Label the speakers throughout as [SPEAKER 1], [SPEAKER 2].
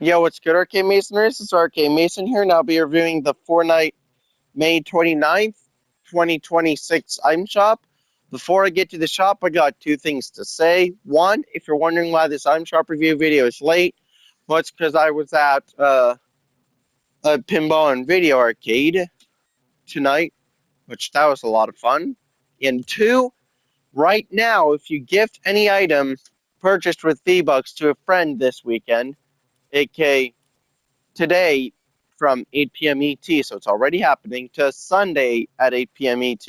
[SPEAKER 1] Yo, what's good, Arcade Masoners? It's Arcade Mason here, and I'll be reviewing the Fortnite May 29th, 2026 item shop. Before I get to the shop, I got two things to say. One, if you're wondering why this item shop review video is late, well, it's because I was at a pinball and video arcade tonight, which that was a lot of fun. And two, right now, if you gift any item purchased with V-Bucks to a friend this weekend, aka today from 8 p.m. ET, so it's already happening, to Sunday at 8 p.m. ET,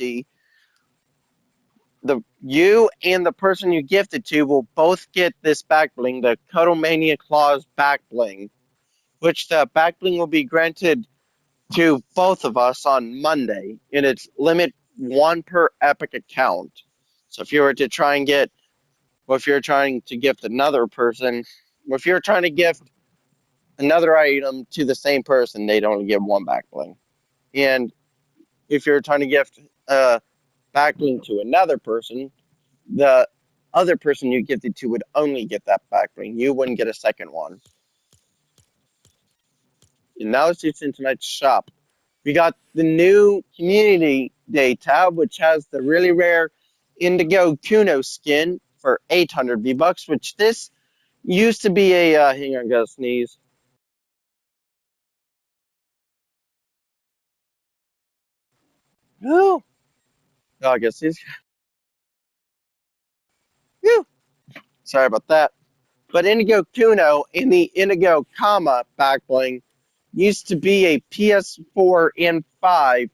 [SPEAKER 1] you and the person you gifted to will both get this back bling, the Cuddlemania Claws back bling, which the back bling will be granted to both of us on Monday, and it's limit one per Epic account. So if you were to try and get, well, if you're trying to gift another person, well, if you're trying to gift another item to the same person, they'd only give one back bling. And if you're trying to gift backlink to another person, the other person you gifted to would only get that backlink. You wouldn't get a second one. And now it's just in tonight's shop. We got the new Community Day tab, which has the really rare Indigo Kuno skin for 800 V-Bucks, which this used to be a, hang on, I gotta sneeze. Oh, I guess he's, whew, sorry about that. But Indigo Kuno in the Indigo Comma backbling used to be a PS4 and 5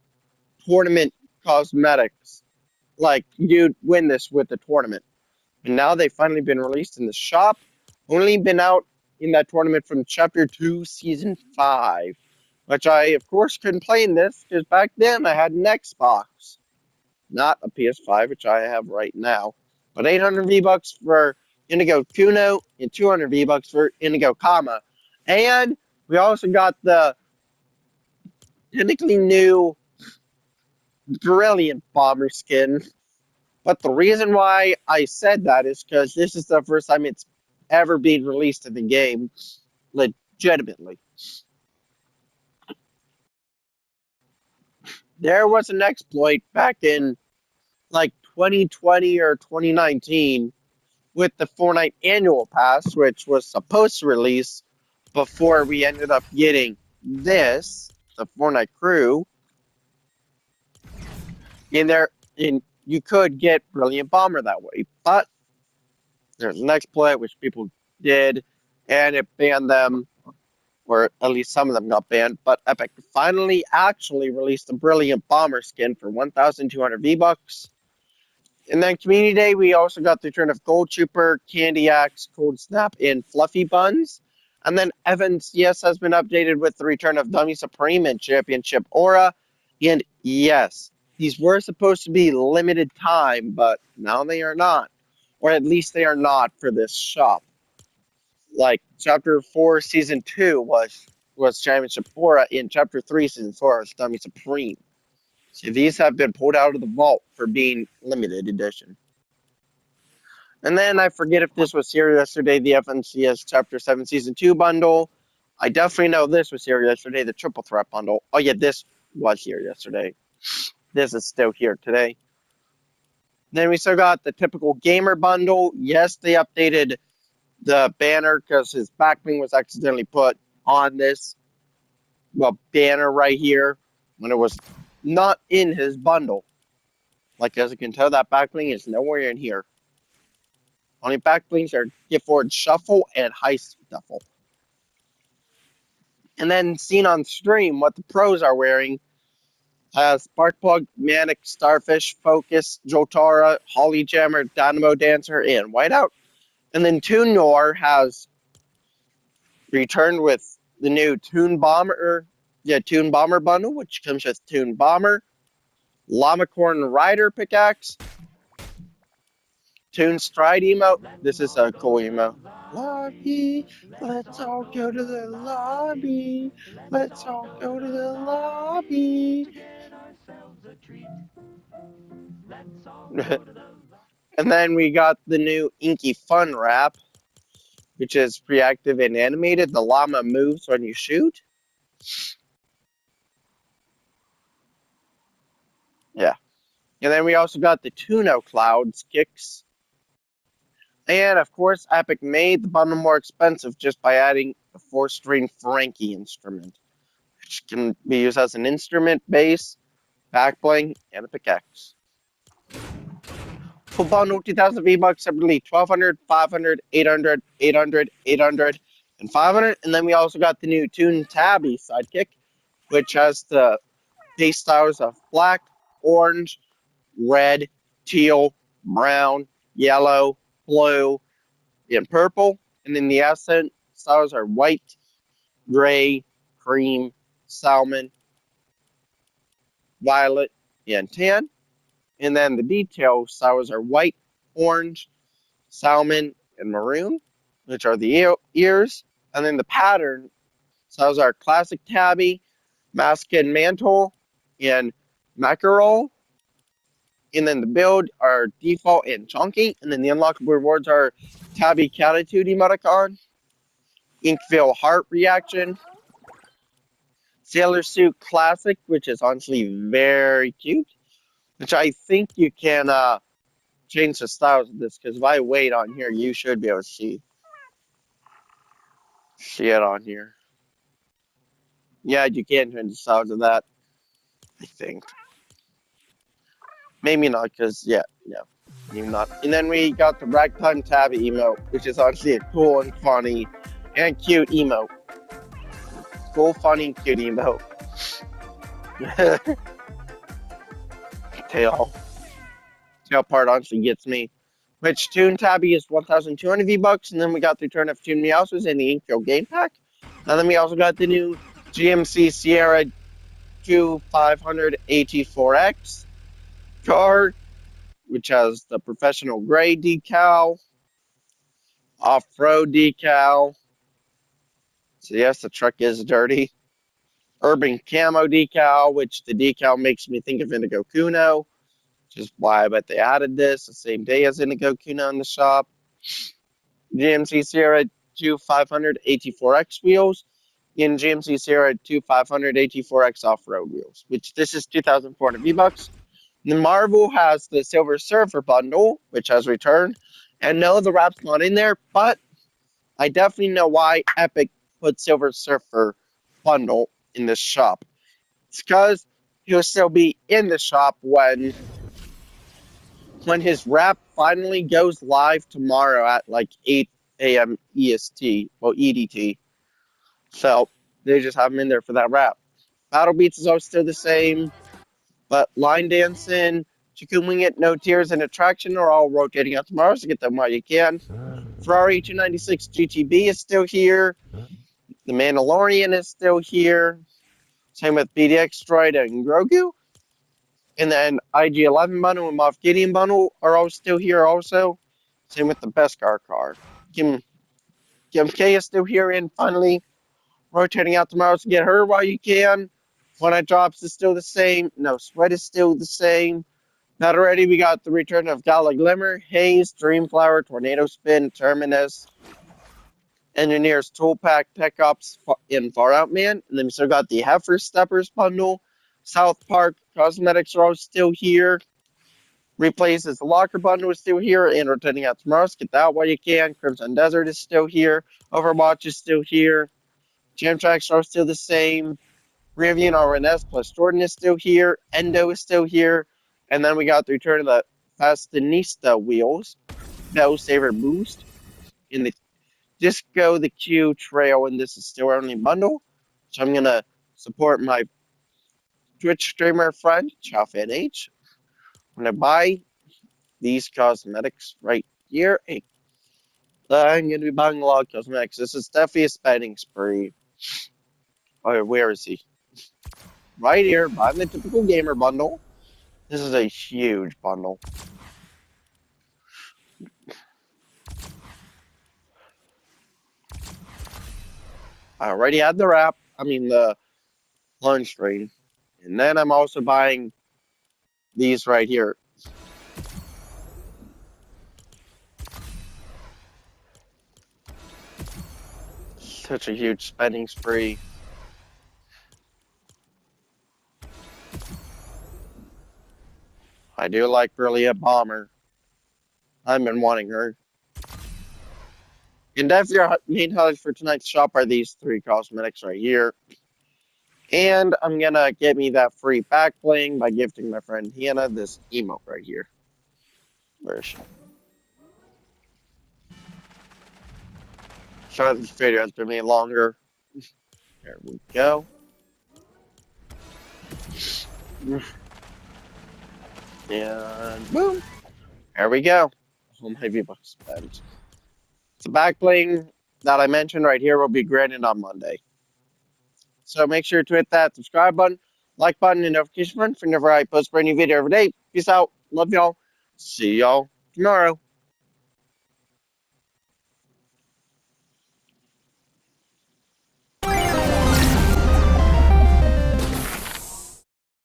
[SPEAKER 1] tournament cosmetics. Like, you'd win this with the tournament. And now they've finally been released in the shop. Only been out in that tournament from Chapter 2, Season 5. Which I, of course, couldn't play in this because back then I had an Xbox, not a PS5, which I have right now. But 800 V-Bucks for Indigo Kuno and 200 V-Bucks for Indigo Kama. And we also got the technically new Brilliant Bomber skin. But the reason why I said that is because this is the first time it's ever been released in the game, legitimately. There was an exploit back in like 2020 or 2019 with the Fortnite annual pass, which was supposed to release before we ended up getting this, the Fortnite crew, in there. In you could get Brilliant Bomber that way, but there's an exploit which people did, and it banned them, or at least some of them got banned. But Epic finally actually released the Brilliant Bomber skin for 1,200 V-Bucks. And then Community Day, we also got the return of Gold Trooper, Candy Axe, Cold Snap, and Fluffy Buns. And then Evans, yes, has been updated with the return of Dummy Supreme and Championship Aura. And yes, these were supposed to be limited time, but now they are not. Or at least they are not for this shop. Like Chapter 4, Season 2 was Championship Aura, in Chapter 3, Season 4 was Dummy Supreme. So these have been pulled out of the vault for being limited edition. And then I forget if this was here yesterday, the FNCS Chapter 7 Season 2 bundle. I definitely know this was here yesterday, the Triple Threat bundle. Oh, yeah, this was here yesterday. This is still here today. Then we still got the typical gamer bundle. Yes, they updated the banner because his backbling was accidentally put on this, well, banner right here when it was not in his bundle. Like, as you can tell, that backbling is nowhere in here. Only backblings are Gift Forward Shuffle and Heist Duffel. And then seen on stream, what the pros are wearing has Sparkplug, Manic, Starfish, Focus, Jotara, Holly Jammer, Dynamo Dancer, and Whiteout. And then Toon Noir has returned with the new Toon Bomber, Toon Bomber bundle, which comes with Toon Bomber, Llamacorn Rider pickaxe, Toon Stride emote. This is a cool emote. Lobby, let's all go to the lobby. Let's all go to the lobby. And then we got the new Inky Fun wrap, which is reactive and animated. The llama moves when you shoot. Yeah. And then we also got the Tuno Clouds kicks. And of course, Epic made the bundle more expensive just by adding a 4-string Frankie instrument, which can be used as an instrument, bass, back bling, and a pickaxe. Full bundle 2,000 V-Bucks separately 1,200, 500, 800, 800, 800, and 500. And then we also got the new Toon Tabby sidekick, which has the base styles of black, orange, red, teal, brown, yellow, blue, and purple. And then the accent styles are white, gray, cream, salmon, violet, and tan. And then the detail styles are white, orange, salmon, and maroon, which are the ears. And then the pattern styles are classic tabby, mask and mantle, and mackerel. And then the build are default and chunky. And then the unlockable rewards are tabby catitude emoticon, Inkville heart reaction, Sailor Suit Classic, which is honestly very cute, which I think you can change the styles of this, because if I wait on here, you should be able to see it on here. Yeah, you can change the styles of that, I think. Maybe not, because, yeah, maybe not. And then we got the Ragtime Tabby emote, which is honestly a cool and funny and cute emote. Cool, funny, cute emote. Tail. Tail part honestly gets me. Which Toon Tabby is 1,200 V-Bucks, and then we got the return of Toon Meowsers in the Inkville game pack. And then we also got the new GMC Sierra Q500 AT4X car, which has the professional gray decal, off-road decal. So yes, the truck is dirty. Urban camo decal, which the decal makes me think of Indigo Kuno, which is why I bet they added this the same day as Indigo Kuno in the shop. GMC Sierra 2500 AT4X wheels in GMC Sierra 2500 AT4X off-road wheels, which this is 2,400 V-Bucks. The Marvel has the Silver Surfer bundle, which has returned. And no, the wrap's not in there, but I definitely know why Epic put Silver Surfer bundle in this shop. It's because he'll still be in the shop when his wrap finally goes live tomorrow at like 8 a.m. EST, well EDT. So they just have him in there for that wrap. Battle Beats is all still the same, but Line Dancing, Chicken Wing It, No Tears, and Attraction are all rotating out tomorrow, so get them while you can. Ferrari 296 GTB is still here. The Mandalorian is still here. Same with BDX Droid and Grogu. And then IG-11 bundle and Moff Gideon bundle are all still here also. Same with the Beskar car. Kim K is still here and finally rotating out tomorrow, so get her while you can. When it drops is still the same. No Sweat is still the same. Not already, we got the return of Gala Glimmer, Haze, Dreamflower, Tornado Spin, Terminus, Engineer's Toolpack, Tech Ops, and Far Out Man. And then we still got the Heifer Steppers bundle. South Park Cosmetics are all still here. Replaces the Locker bundle is still here and rotating out tomorrow. So get that while you can. Crimson Desert is still here. Overwatch is still here. Jam Tracks are still the same. Rivian RNS plus Jordan is still here. Endo is still here. And then we got the return of the Fastinista wheels. Bell Saver Boost. In the Disco the Q Trail, and this is still our only bundle. So I'm going to support my Twitch streamer friend, ChowFanH. I'm going to buy these cosmetics right here. Hey, I'm going to be buying a lot of cosmetics. This is definitely a spending spree. Oh, where is he? Right here, buying the typical gamer bundle. This is a huge bundle. I already had the wrap. I mean, the lunch screen. And then I'm also buying these right here. Such a huge spending spree. I do like Brilliant Bomber. I've been wanting her. And if your main highlights for tonight's shop are these three cosmetics right here. And I'm gonna get me that free back bling by gifting my friend Hannah this emote right here. Where is she? Sorry, this video has been made longer. There we go. And boom. There we go. Oh my V-Bucks spent. The back bling that I mentioned right here will be granted on Monday. So make sure to hit that subscribe button, like button, and notification button for whenever I post a brand new video every day. Peace out. Love y'all. See y'all tomorrow.